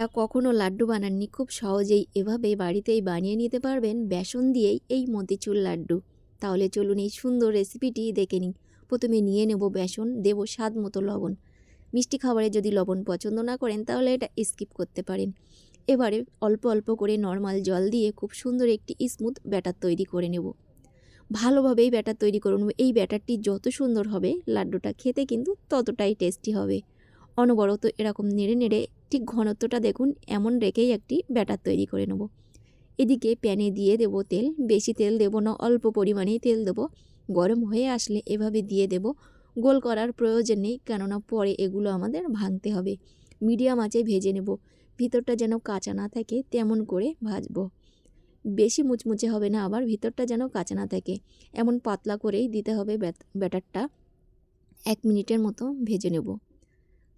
কখনো লাড্ডু বানাননি, খুব সহজেই এভাবে বাড়িতেই বানিয়ে নিতে পারবেন বেসন দিয়েই এই মতিচুর লাড্ডু। তাহলে চলুন এই সুন্দর রেসিপিটি দেখে নিই। প্রথমে নিয়ে নেব বেসন, দেব স্বাদ মতো লবণ। মিষ্টি খাবারে যদি লবণ পছন্দ না করেন তাহলে এটা স্কিপ করতে পারেন। এবারে অল্প অল্প করে নর্মাল জল দিয়ে খুব সুন্দর একটি স্মুথ ব্যাটার তৈরি করে নেব। ভালোভাবেই ব্যাটার তৈরি করে নেব। এই ব্যাটারটি যত সুন্দর হবে লাড্ডুটা খেতে কিন্তু ততটাই টেস্টি হবে। অনবরত এরকম নেড়ে নেড়ে ঠিক ঘনত্বটা দেখুন এমন রেখেই একটি ব্যাটার তৈরি করে নেব। এদিকে প্যানে দিয়ে দেব তেল, বেশি তেল দেব না, অল্প পরিমাণেই তেল দেব। গরম হয়ে আসলে এভাবে দিয়ে দেব। গোল করার প্রয়োজন নেই, কেননা পরে এগুলো আমাদের ভাঙতে হবে। মিডিয়াম আঁচে ভেজে নেব, ভিতরটা যেন কাঁচা না থাকে তেমন করে ভাজবো। বেশি মুচমুচে হবে না, আবার ভিতরটা যেন কাঁচা না থাকে, এমন পাতলা করেই দিতে হবে ব্যাটারটা। 1 মিনিটের মতো ভেজে নেব।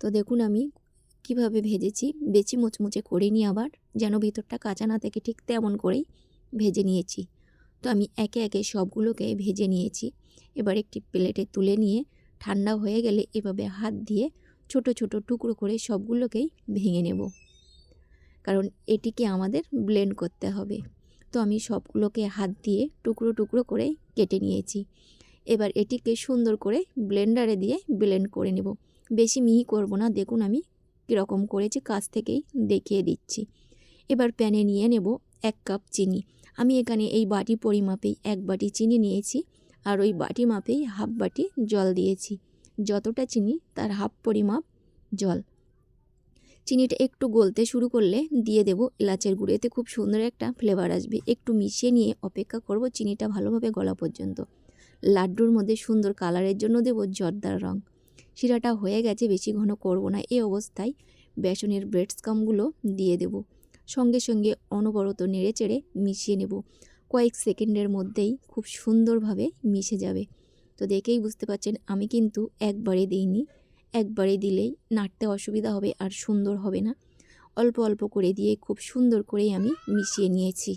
তো দেখুন আমি কিভাবে ভেজেছি, বেশি মুচমুচে করিনি, আবার যেন ভিতরটা কাঁচা না থাকে ঠিক তেমন করেই ভেজে নিয়েছি। তো আমি একে একে সবগুলোকে ভেজে নিয়েছি। এবার একটি প্লেটে তুলে নিয়ে ঠান্ডা হয়ে গেলে এভাবে হাত দিয়ে ছোট ছোট টুকরো করে সবগুলোকেই ভেঙে নেব, কারণ এটিকে আমাদের ব্লেন্ড করতে হবে। তো আমি সবগুলোকে হাত দিয়ে টুকরো টুকরো করে কেটে নিয়েছি। এবার এটিকে সুন্দর করে ব্লেন্ডারে দিয়ে ব্লেন্ড করে নেব। বেশি মিহি করব না, দেখুন আমি কীরকম করেছি কাছ থেকেই দেখিয়ে দিচ্ছি। এবার প্যানে নিয়ে নেব 1 কাপ চিনি। আমি এখানে এই বাটি পরিমাপেই 1 বাটি চিনি নিয়েছি, আর ওই বাটি মাপেই হাফ বাটি জল দিয়েছি। যতটা চিনি তার হাফ পরিমাপ জল। চিনিটা একটু গলতে শুরু করলে দিয়ে দেব এলাচের গুঁড়ো, এতে খুব সুন্দর একটা ফ্লেভার আসবে। একটু মিশিয়ে নিয়ে অপেক্ষা করব চিনিটা ভালোভাবে গলা পর্যন্ত। লাড্ডুর মধ্যে সুন্দর কালারের জন্য দেব জর্দার রং। শিরাটা হয়ে গেছে, বেশি ঘন করব না। এই অবস্থায় বেসনের ব্রেড স্কামগুলো দিয়ে দেব। সঙ্গে সঙ্গে অনবরত নেড়ে চেড়ে মিশিয়ে নেব। কয়েক সেকেন্ডের মধ্যেই খুব সুন্দরভাবে মিশে যাবে। তো দেখেই বুঝতে পারছেন আমি কিন্তু একবারে দিইনি, একবারে দিলেই নাড়তে অসুবিধা হবে আর সুন্দর হবে না। অল্প অল্প করে দিয়ে খুব সুন্দর করেই আমি মিশিয়ে নিয়েছি।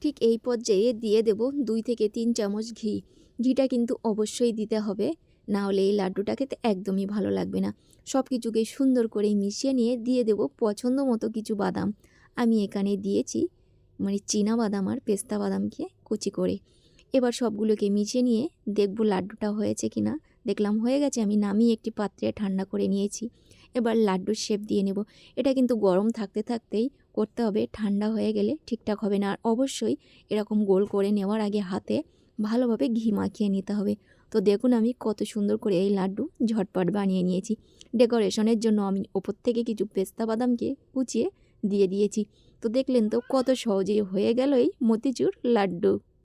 ঠিক এই পর্যায়ে দিয়ে দেব 2 থেকে 3 চামচ ঘি। ঘিটা কিন্তু অবশ্যই দিতে হবে, না হলে এই লাড্ডুটা খেতে একদমই ভালো লাগবে না। সব কিছুকে সুন্দর করে মিশিয়ে নিয়ে দিয়ে দেব পছন্দ মতো কিছু বাদাম। আমি এখানে দিয়েছি চীনা বাদাম আর পেস্তা বাদামকে কুচি করে। এবার সবগুলোকে মিশিয়ে নিয়ে দেখব লাড্ডুটা হয়েছে কিনা। দেখলাম হয়ে গেছে, আমি নামিয়ে একটি পাত্রে ঠান্ডা করে নিয়েছি। এবার লাড্ডুর শেপ দিয়ে নেব। এটা কিন্তু গরম থাকতে থাকতেই করতে হবে, ঠান্ডা হয়ে গেলে ঠিকঠাক হবে না। আর অবশ্যই এরকম গোল করে নেওয়ার আগে হাতে ভালোভাবে ঘি মাখিয়ে নিতে হবে। তো দেখুন আমি কত সুন্দর করে এই লাড্ডু ঝটপট বানিয়ে নিয়েছি। ডেকোরেশনের জন্য আমি ওপর থেকে কিছু পেস্তা বাদামকে কুচিয়ে দিয়ে দিয়েছি। তো দেখলেন তো কত সহজেই হয়ে গেল এই মতিচুর লাড্ডু।